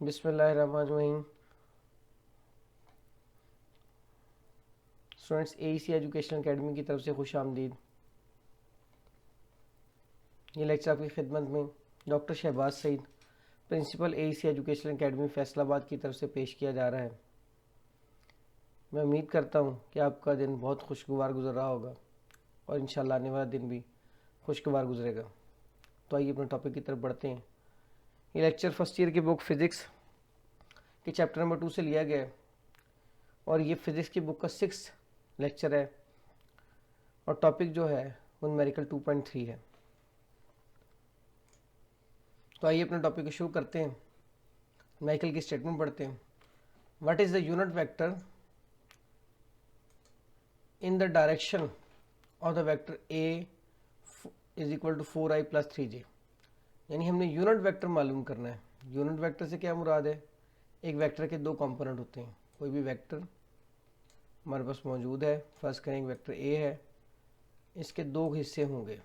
बिस्मिल्लाहिर्रहमानिर्रहीम। Students, AEC education academy की तरफ से खुश आमदीद। ये लेक्चर आपकी खिदमत में doctor Shahbaz Saeed, principal AEC education academy Faisalabad की तरफ से पेश किया जा रहा है। मैं उम्मीद करता हूँ कि आपका दिन बहुत खुशगवार गुजर रहा होगा और इंशाल्लाह आने वाला दिन भी खुशगवार गुजरेगा। तो आइए अपने टॉपिक की तरफ बढ़ते हैं। ये लेक्चर फर्स्ट ईयर की बुक फिज़िक्स के चैप्टर नंबर 2 से लिया गया है और ये फिज़िक्स की बुक का 6th लेक्चर है और टॉपिक जो है वो न्यूमेरिकल 2.3 है। तो आइए अपने टॉपिक को शुरू करते हैं। न्यूमेरिकल की स्टेटमेंट पढ़ते हैं। What is the unit vector in the direction of the vector A is equal to 4i plus 3j। यानी हमने यूनिट वेक्टर मालूम करना है। यूनिट वेक्टर से क्या मुराद है? एक वेक्टर के दो कंपोनेंट होते हैं। कोई भी वेक्टर हमारे पास मौजूद है, फर्ज करें एक वेक्टर ए है, इसके दो हिस्से होंगे।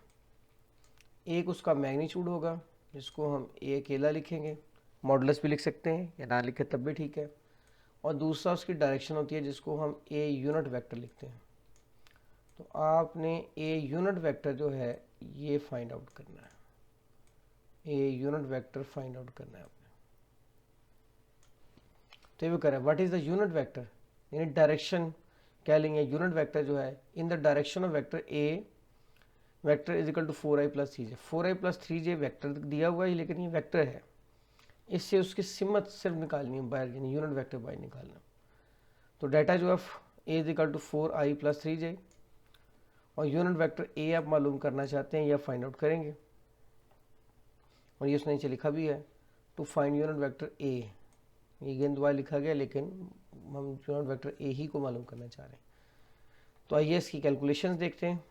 एक उसका मैग्नीट्यूड होगा जिसको हम ए अकेला लिखेंगे, मॉडुलस भी लिख सकते हैं या ना लिखे तब भी ठीक है, और दूसरा उसकी डायरेक्शन होती है जिसको हम ए यूनिट वेक्टर लिखते हैं। तो आपने ए यूनिट वेक्टर जो है ये फाइंड आउट करना है। A unit vector find out करना है आपने। तो ये भी करें, what is the unit vector, यानी डायरेक्शन क्या लेंगे। यूनिट वेक्टर जो है in the direction of vector A vector is equal to 4i plus 3j। 4i plus 3j vector दिया हुआ है लेकिन ये वेक्टर है, इससे उसकी सिमत सिर्फ निकालनी है बाहर, यानी यूनिट वेक्टर बाहर निकालना। तो डाटा जो है A is equal to 4i plus 3j और यूनिट वेक्टर ए आप मालूम करना चाहते हैं या फाइंड आउट करेंगे। और ये उसने नीचे लिखा भी है, to find unit vector A. ये गेंद दुआ लिखा गया लेकिन हम यूनिट वेक्टर ए ही को मालूम करना चाह रहे हैं। तो आइए इसकी कैलकुलेशंस देखते हैं।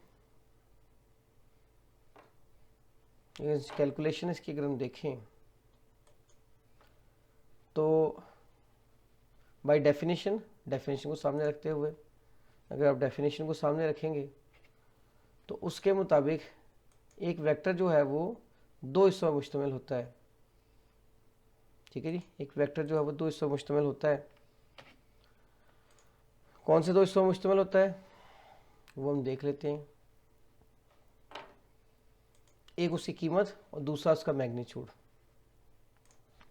कैलकुलेशन इसकी अगर हम देखें तो बाय डेफिनेशन को सामने रखते हुए, अगर आप डेफिनेशन को सामने रखेंगे तो उसके मुताबिक एक वेक्टर जो है वो दो हिस्सों में मुश्तमिल होता है। ठीक है जी, एक वेक्टर जो है वो दो हिस्सों में मुश्तमिल होता है। कौन से दो हिस्सों में मुश्तमिल होता है वो हम देख लेते हैं। एक उसकी कीमत और दूसरा उसका मैग्नीट्यूड।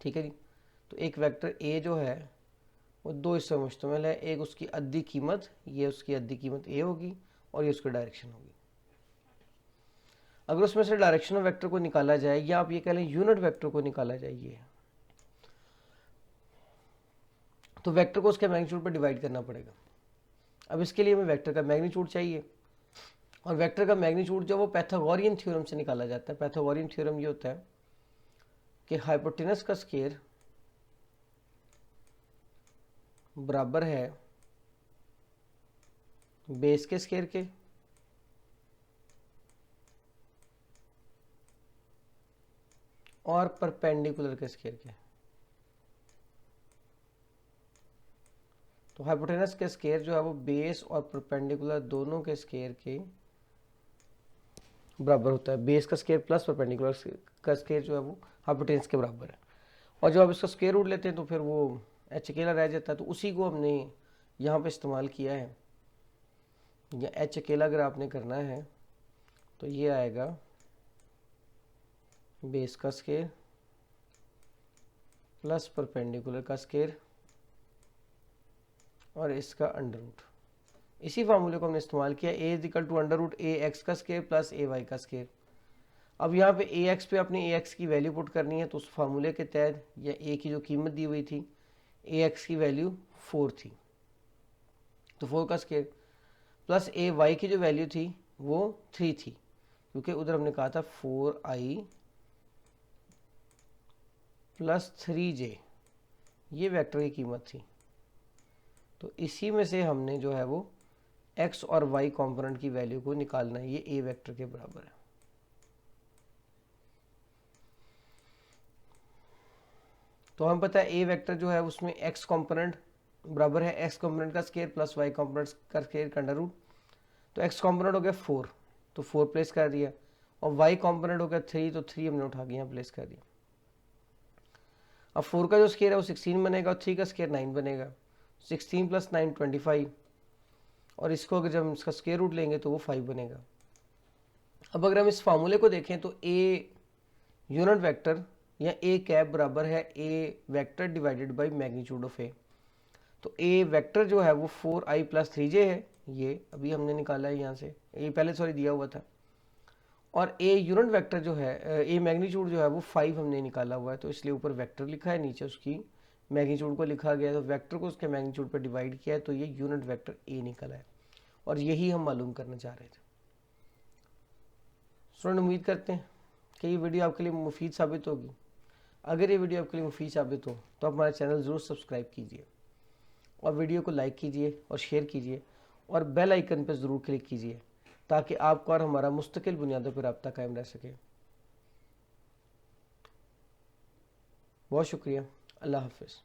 ठीक है जी, तो एक वेक्टर ए जो है वो दो हिस्सों में मुश्तमिल है। एक उसकी अद्दी कीमत, ये उसकी अद्दी कीमत ए होगी और ये उसकी डायरेक्शन होगी। अगर उसमें से डायरेक्शन ऑफ वेक्टर को निकाला जाए या आप ये कह लें यूनिट वेक्टर को निकाला जाए, तो वेक्टर को उसके मैग्नीट्यूड पर डिवाइड करना पड़ेगा। अब इसके लिए हमें वेक्टर का मैग्नीट्यूड चाहिए और वेक्टर का मैग्नीट्यूड जो वो पाइथागोरियन थ्योरम से निकाला जाता है। पाइथागोरियन थ्योरम ये होता है कि हाइपोटेनस का स्क्वायर बराबर है बेस के स्क्वायर के और परपेंडिकुलर के स्क्वायर के। तो हाइपोटेनस के स्क्वायर जो है वो बेस और परपेंडिकुलर दोनों के स्क्वायर के बराबर होता है। बेस का स्क्वायर प्लस परपेंडिकुलर का स्क्वायर जो है वो हाइपोटेनस के बराबर है। और जब आप इसका स्क्वायर रूट लेते हैं तो फिर वो एच अकेला रह जाता है। तो उसी को हमने यहाँ पे इस्तेमाल किया है। या एच अकेला अगर आपने करना है तो ये आएगा बेस का स्क्वायर प्लस परपेंडिकुलर का स्क्वायर और इसका अंडर रूट। इसी फार्मूले को हमने इस्तेमाल किया, A is equal to under root A X का स्क्वायर प्लस ए वाई का स्क्वायर। अब यहाँ पे ए एक्स पे अपने ए एक्स की वैल्यू पुट करनी है, तो उस फार्मूले के तहत या ए की जो कीमत दी हुई थी, ए एक्स की वैल्यू 4 थी तो 4 का स्क्वायर प्लस ए वाई की जो वैल्यू थी वो 3 थी, क्योंकि उधर हमने कहा था 4i प्लस 3j ये वेक्टर की कीमत थी। तो इसी में से हमने जो है वो x और y कंपोनेंट की वैल्यू को निकालना है। ये a वेक्टर के बराबर है। तो हम पता है a वेक्टर जो है उसमें x कंपोनेंट बराबर है x कंपोनेंट का स्क्वायर प्लस y कंपोनेंट का स्क्वायर का अंडर रूट। तो x कंपोनेंट हो गया 4, तो 4 प्लेस कर दिया, और y कंपोनेंट हो गया 3, तो 3 हमने उठा के यहाँ प्लेस कर दिया। अब 4 का जो स्केयर है वो 16 बनेगा और 3 का स्केयर 9 बनेगा। 16 + 9 25, और इसको अगर जब हम इसका स्केयर रूट लेंगे तो वो 5 बनेगा। अब अगर हम इस फार्मूले को देखें तो ए यूनिट वेक्टर या ए कैप बराबर है A vector divided by magnitude of A. तो ए वेक्टर जो है वो 4i + 3j है, ये अभी हमने निकाला है यहाँ से, ये पहले सॉरी दिया हुआ था। और ए यूनिट वेक्टर जो है, ए मैग्नीट्यूड जो है वो 5 हमने निकाला हुआ है, तो इसलिए ऊपर वेक्टर लिखा है, नीचे उसकी मैग्नीट्यूड को लिखा गया है। तो वेक्टर को उसके मैग्नीट्यूड पर डिवाइड किया है, तो ये यूनिट वेक्टर ए निकला है, और यही हम मालूम करना चाह रहे थे। स्टूडेंट, उम्मीद करते हैं कि ये वीडियो आपके लिए मुफीद साबित होगी। अगर ये वीडियो आपके लिए मुफीद साबित हो तो आप हमारा चैनल ज़रूर सब्सक्राइब कीजिए, और वीडियो को लाइक कीजिए और शेयर कीजिए, और बेल आइकन पर ज़रूर क्लिक कीजिए ताकि आपका और हमारा मुस्तकिल बुनियादों पर रब्ता कायम रह सके। बहुत शुक्रिया। अल्लाह हाफ़िज़।